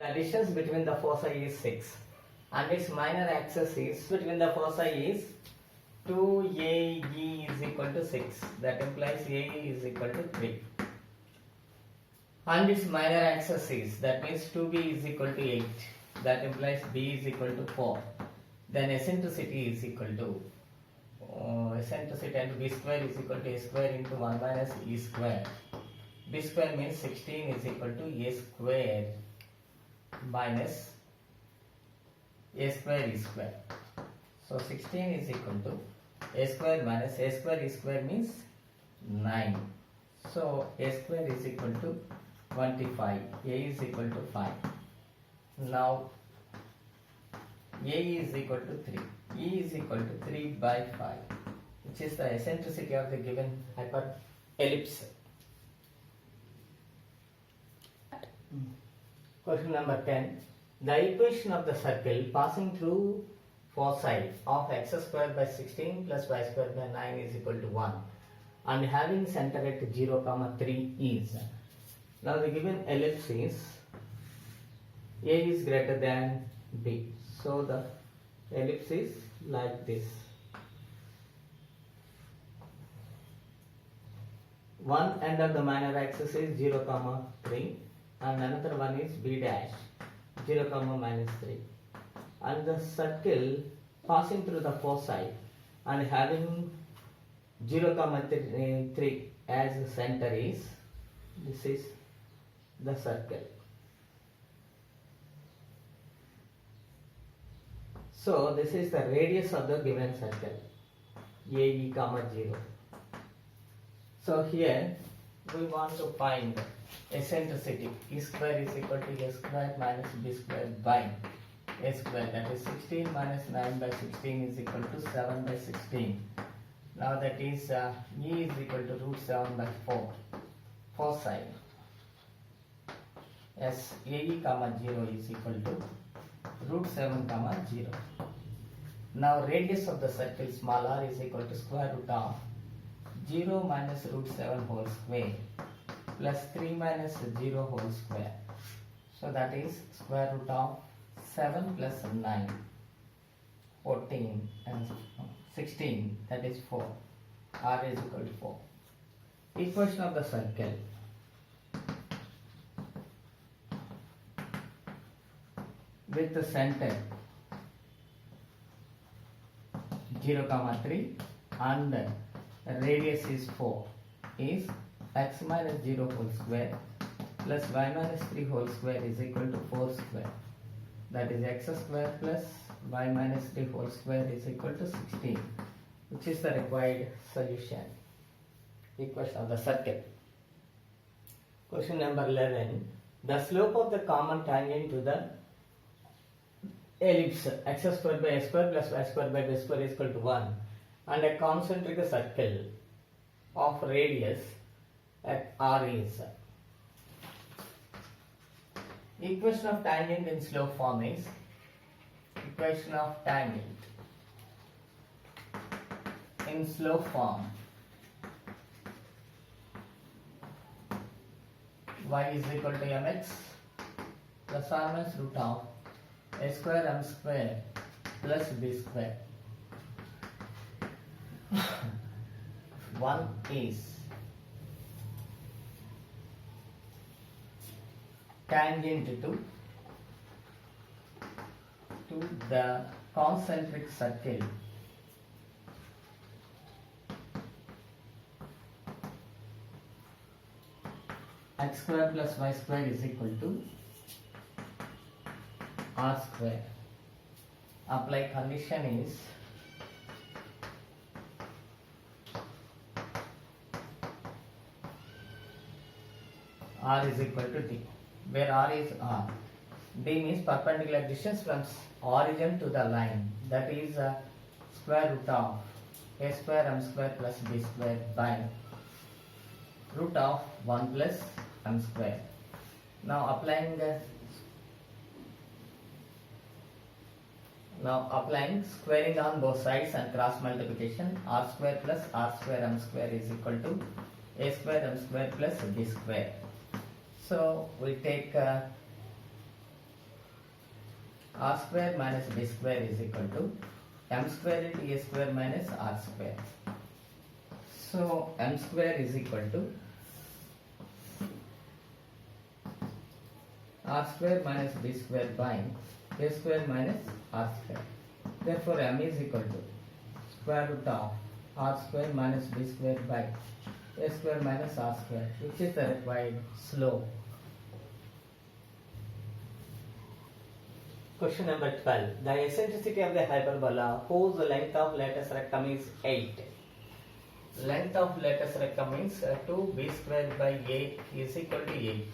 The distance between the foci is 6 and its minor axis is between the foci is 2AE is equal to 6. That implies AE is equal to 3. And its minor axis is, that means 2B is equal to 8. That implies B is equal to 4. Then eccentricity is equal to eccentricity and B square is equal to A square into 1 minus E square. B square means 16 is equal to A square minus A square E square. So 16 is equal to A square minus A square E square means 9. So A square is equal to 25. A is equal to 5. Now A is equal to 3. E is equal to 3 by 5, which is the eccentricity of the given hyperellipse. Question number 10. The equation of the circle passing through foci of x square by 16 plus y square by 9 is equal to 1 and having center at 0, 3 is. Now the given ellipse is A is greater than B. So the ellipse is like this. One end of the minor axis is 0, 3 and another one is B dash 0, minus 3. And the circle passing through the foci and having 0, 3 as the center is, this is the circle. So this is the radius of the given circle, AE, 0. So here we want to find eccentricity. E square is equal to A square minus B square by A square. That is 16 minus 9 by 16 is equal to 7 by 16. Now that is E is equal to root 7 by 4. Foci. As AE, 0 is equal to root 7, 0. Now radius of the circle small r is equal to square root of 0 minus root 7 whole square plus 3 minus 0 whole square. So that is square root of 7 plus 9, 14 and 16, that is 4. R is equal to 4. Equation of the circle. With the center 0, 3 and radius is 4 is x minus 0 whole square plus y minus 3 whole square is equal to 4 square. That is x square plus y minus 3 whole square is equal to 16, which is the required solution. Equation of the circle. Question number 11. The slope of the common tangent to the ellipse x square by a square plus y square by b square is equal to 1 and a concentric circle of radius at r is. Equation of tangent in slope form is equation of tangent in slope form y is equal to mx plus r minus root of a square m square plus b square. One is tangent to the concentric circle x square plus y square is equal to r square. Apply condition is r is equal to d, where r is r. D means perpendicular distance from origin to the line, that is square root of a square m square plus b square by root of 1 plus m square. Now applying squaring on both sides and cross multiplication, r square plus r square m square is equal to a square m square plus b square. So we take r square minus b square is equal to m square into a square minus r square. So m square is equal to r square minus b square by a square minus r square. Therefore m is equal to square root of r square minus b square by a square minus r square, which is the required slope. Question number 12. The eccentricity of the hyperbola whose length of latus rectum is 8. Length of latus rectum means 2b square by a is equal to 8.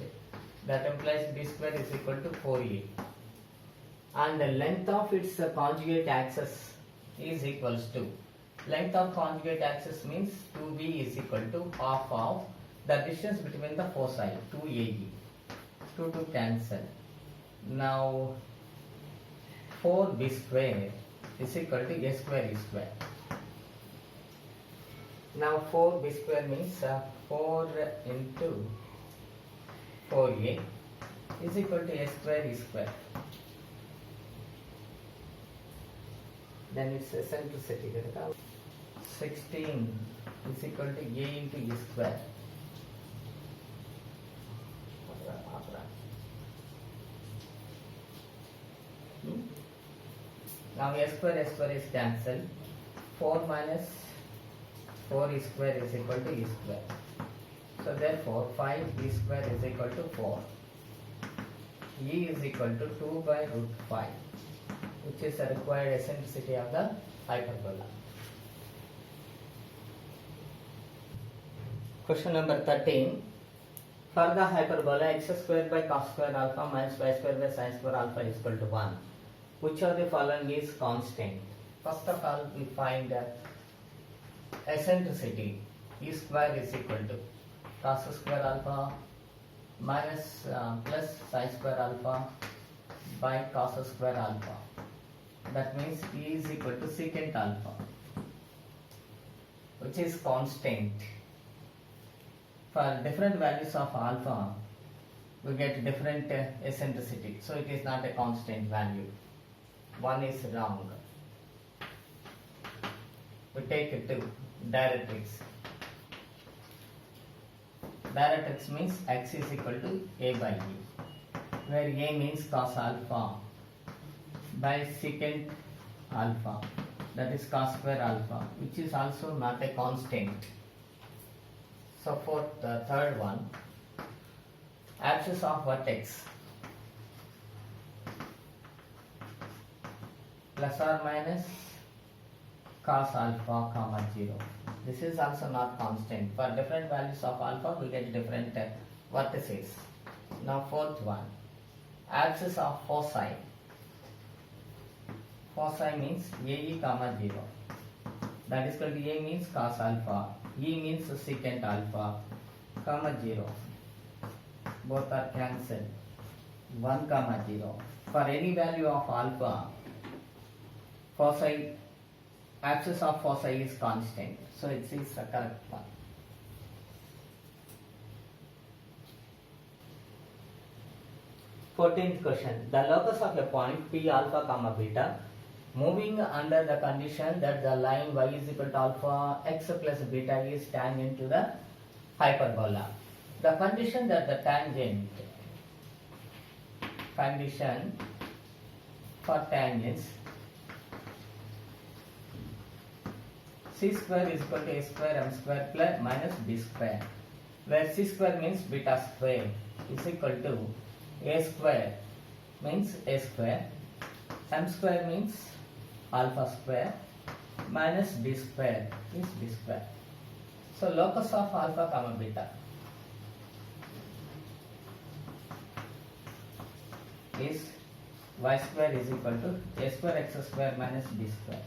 That implies b square is equal to 4a. And the length of its conjugate axis is equals to, length of conjugate axis means 2b is equal to half of the distance between the foci, 2ae. 2 to cancel. Now 4b square is equal to a square e square. Now 4b square means 4 into 4a is equal to a square e square. Then its eccentricity 16 is equal to a into e square. Now a square is cancelled. 4 minus 4 e square is equal to e square. So therefore 5 e square is equal to 4. E is equal to 2 by root 5, which is the required eccentricity of the hyperbola. Question number 13. For the hyperbola x square by cos square alpha minus y square by sin square alpha is equal to 1. Which of the following is constant? First of all, we find eccentricity. E square is equal to cos square alpha minus plus sin square alpha by cos square alpha. That means E is equal to secant alpha, which is constant. For different values of alpha, we get different eccentricity. So it is not a constant value. One is wrong. We take it to directrix. Directrix means x is equal to a by e, where a means cos alpha by secant alpha, that is cos square alpha, which is also not a constant. So for the third one, axis of vertex plus or minus cos alpha comma 0. This is also not constant. For different values of alpha, we get different vertices. Now fourth one, axis of foci. Foci means AE comma 0. That is called A means cos alpha, E means secant alpha, comma 0. Both are cancelled. 1 comma 0. For any value of alpha, foci, axis of foci is constant. So it is the correct one. Fourteenth question. The locus of a point P alpha comma beta moving under the condition that the line y is equal to alpha x plus beta is tangent to the hyperbola. The condition that the tangent, condition for tangents, c square is equal to a square m square plus minus b square, where c square means beta square is equal to a square means a square, m square means alpha square, minus b square is b square. So locus of alpha comma beta is y square is equal to a square x square minus b square.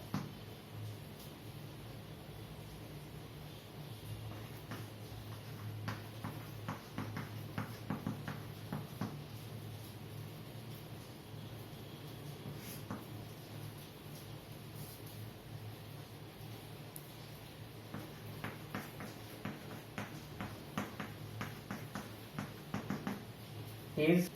Is